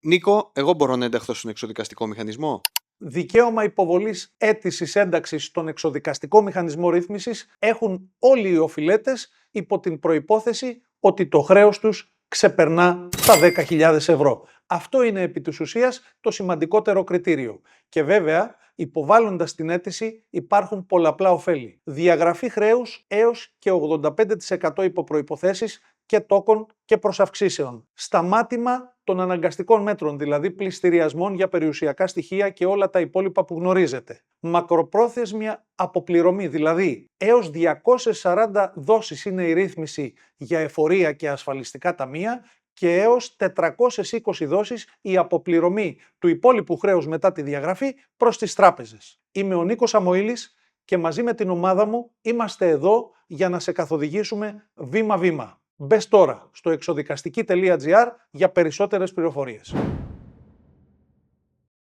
Νίκο, εγώ μπορώ να ενταχθώ στον εξοδικαστικό μηχανισμό. Δικαίωμα υποβολής αίτησης ένταξης στον εξοδικαστικό μηχανισμό ρύθμισης έχουν όλοι οι οφειλέτες υπό την προϋπόθεση ότι το χρέος τους ξεπερνά τα 10.000 ευρώ. Αυτό είναι επί της ουσίας το σημαντικότερο κριτήριο. Και βέβαια, υποβάλλοντας την αίτηση υπάρχουν πολλαπλά ωφέλη. Διαγραφή χρέους έως και 85% υπό προϋποθέσεις και τόκων και προσαυξήσεων. Σταμάτημα των αναγκαστικών μέτρων, δηλαδή πληστηριασμών για περιουσιακά στοιχεία και όλα τα υπόλοιπα που γνωρίζετε. Μακροπρόθεσμη αποπληρωμή, δηλαδή έως 240 δόσεις είναι η ρύθμιση για εφορία και ασφαλιστικά ταμεία και έως 420 δόσεις η αποπληρωμή του υπόλοιπου χρέους μετά τη διαγραφή προς τις τράπεζες. Είμαι ο Νίκος Αμοήλης και μαζί με την ομάδα μου είμαστε εδώ για να σε καθοδηγήσουμε βήμα-βήμα. Μπες τώρα στο εξοδικαστική.gr για περισσότερες πληροφορίες.